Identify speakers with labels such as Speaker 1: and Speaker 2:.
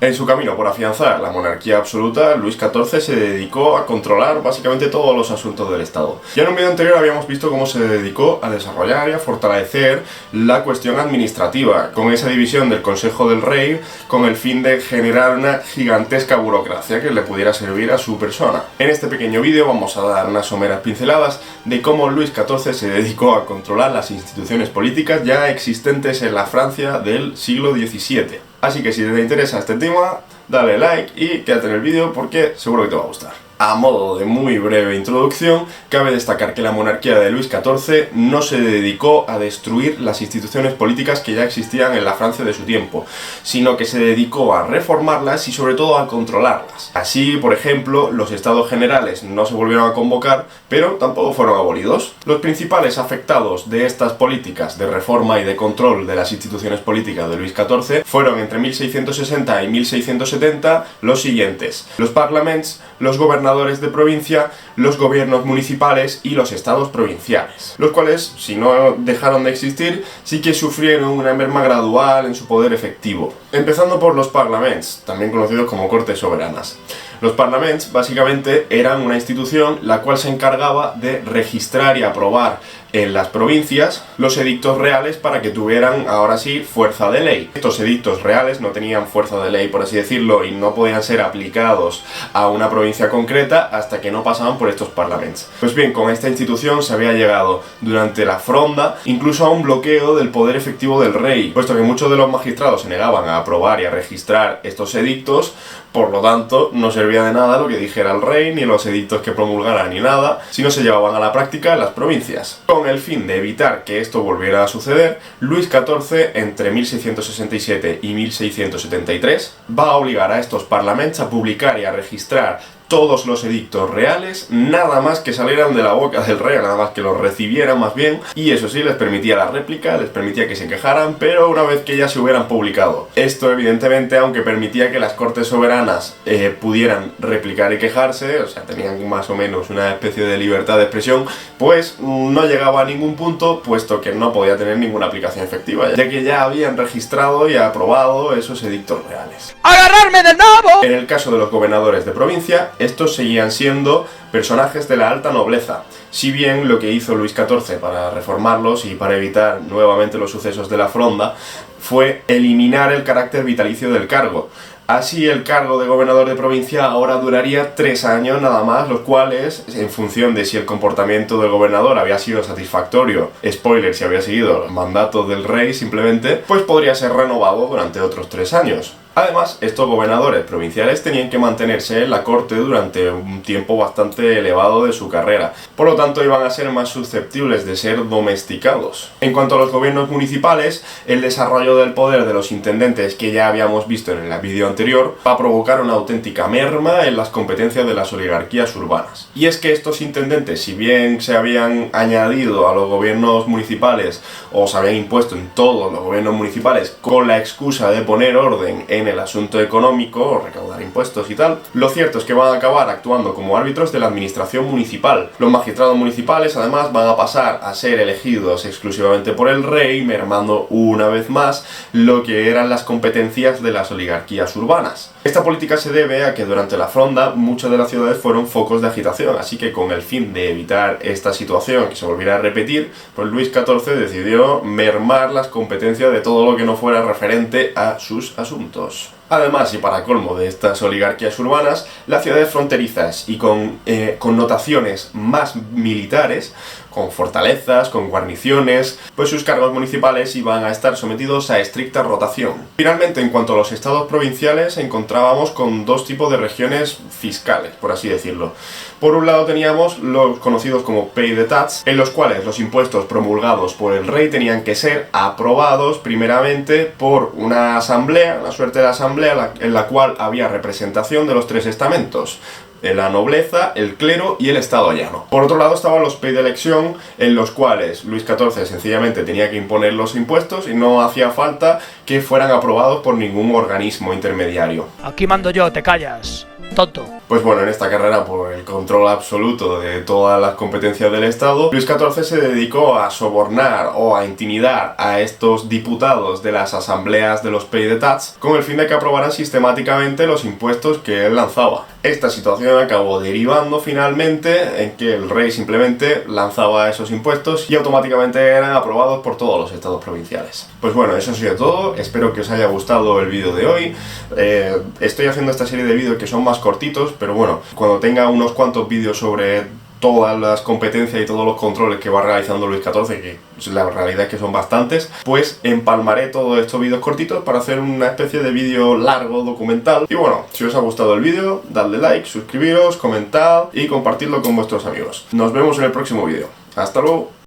Speaker 1: En su camino por afianzar la monarquía absoluta, Luis XIV se dedicó a controlar básicamente todos los asuntos del Estado. Ya en un vídeo anterior habíamos visto cómo se dedicó a desarrollar y a fortalecer la cuestión administrativa, con esa división del Consejo del Rey, con el fin de generar una gigantesca burocracia que le pudiera servir a su persona. En este pequeño vídeo vamos a dar unas someras pinceladas de cómo Luis XIV se dedicó a controlar las instituciones políticas ya existentes en la Francia del siglo XVII. Así que si te interesa este tema, dale like y quédate en el vídeo porque seguro que te va a gustar. A modo de muy breve introducción, cabe destacar que la monarquía de Luis XIV no se dedicó a destruir las instituciones políticas que ya existían en la Francia de su tiempo, sino que se dedicó a reformarlas y sobre todo a controlarlas. Así, por ejemplo, los estados generales no se volvieron a convocar, pero tampoco fueron abolidos. Los principales afectados de estas políticas de reforma y de control de las instituciones políticas de Luis XIV fueron entre 1660 y 1670 los siguientes: los parlaments, los gobernadores de provincia, los gobiernos municipales y los estados provinciales, los cuales, si no dejaron de existir, sí que sufrieron una merma gradual en su poder efectivo. Empezando por los parlaments, también conocidos como cortes soberanas. Los parlaments básicamente eran una institución la cual se encargaba de registrar y aprobar en las provincias los edictos reales para que tuvieran, ahora sí, fuerza de ley. Estos edictos reales no tenían fuerza de ley, por así decirlo, y no podían ser aplicados a una provincia concreta hasta que no pasaban por estos parlaments. Pues bien, con esta institución se había llegado durante la Fronda incluso a un bloqueo del poder efectivo del rey, puesto que muchos de los magistrados se negaban a aprobar y a registrar estos edictos. Por lo tanto, no servía de nada lo que dijera el rey, ni los edictos que promulgara, ni nada, si no se llevaban a la práctica en las provincias. Con el fin de evitar que esto volviera a suceder, Luis XIV, entre 1667 y 1673, va a obligar a estos parlaments a publicar y a registrar todos los edictos reales, nada más que salieran de la boca del rey, nada más que los recibieran más bien, y eso sí, les permitía la réplica, les permitía que se quejaran, pero una vez que ya se hubieran publicado. Esto evidentemente, aunque permitía que las cortes soberanas pudieran replicar y quejarse, o sea, tenían más o menos una especie de libertad de expresión, pues no llegaba a ningún punto, puesto que no podía tener ninguna aplicación efectiva, ya que ya habían registrado y aprobado esos edictos reales.
Speaker 2: ¡Agarrarme del nabo!
Speaker 1: En el caso de los gobernadores de provincia, estos seguían siendo personajes de la alta nobleza, si bien lo que hizo Luis XIV para reformarlos y para evitar nuevamente los sucesos de la Fronda fue eliminar el carácter vitalicio del cargo. Así, el cargo de gobernador de provincia ahora duraría 3 años nada más, los cuales, en función de si el comportamiento del gobernador había sido satisfactorio, spoiler, si había seguido el mandato del rey simplemente, pues podría ser renovado durante otros 3 años. Además, estos gobernadores provinciales tenían que mantenerse en la corte durante un tiempo bastante elevado de su carrera, por lo tanto iban a ser más susceptibles de ser domesticados. En cuanto a los gobiernos municipales, el desarrollo del poder de los intendentes que ya habíamos visto en el vídeo anterior va a provocar una auténtica merma en las competencias de las oligarquías urbanas. Y es que estos intendentes, si bien se habían añadido a los gobiernos municipales o se habían impuesto en todos los gobiernos municipales con la excusa de poner orden en el asunto económico o recaudar impuestos y tal, lo cierto es que van a acabar actuando como árbitros de la administración municipal. Los magistrados municipales además van a pasar a ser elegidos exclusivamente por el rey, mermando una vez más lo que eran las competencias de las oligarquías urbanas. Esta política se debe a que durante la Fronda muchas de las ciudades fueron focos de agitación, así que con el fin de evitar esta situación que se volviera a repetir, pues Luis XIV decidió mermar las competencias de todo lo que no fuera referente a sus asuntos. Además, y para colmo de estas oligarquías urbanas, las ciudades fronterizas y con connotaciones más militares, con fortalezas, con guarniciones, pues sus cargos municipales iban a estar sometidos a estricta rotación. Finalmente, en cuanto a los estados provinciales, encontrábamos con dos tipos de regiones fiscales, por así decirlo. Por un lado teníamos los conocidos como pays d'etats, en los cuales los impuestos promulgados por el rey tenían que ser aprobados primeramente por una asamblea, una suerte de asamblea en la cual había representación de los 3 estamentos: la nobleza, el clero y el estado llano. Por otro lado estaban los pays d'elección, en los cuales Luis XIV sencillamente tenía que imponer los impuestos y no hacía falta que fueran aprobados por ningún organismo intermediario.
Speaker 2: Aquí mando yo, te callas. tonto.
Speaker 1: Pues bueno, en esta carrera por el control absoluto de todas las competencias del Estado, Luis XIV se dedicó a sobornar o a intimidar a estos diputados de las asambleas de los Pays d'État con el fin de que aprobaran sistemáticamente los impuestos que él lanzaba. Esta situación acabó derivando finalmente en que el rey simplemente lanzaba esos impuestos y automáticamente eran aprobados por todos los estados provinciales. Pues bueno, eso ha sido todo, espero que os haya gustado el vídeo de hoy. Estoy haciendo esta serie de vídeos que son más cortitos, pero bueno, cuando tenga unos cuantos vídeos sobre todas las competencias y todos los controles que va realizando Luis XIV, que la realidad es que son bastantes, pues empalmaré todos estos vídeos cortitos para hacer una especie de vídeo largo, documental. Y bueno, si os ha gustado el vídeo, dadle like, suscribiros, comentad y compartidlo con vuestros amigos. Nos vemos en el próximo vídeo. ¡Hasta luego!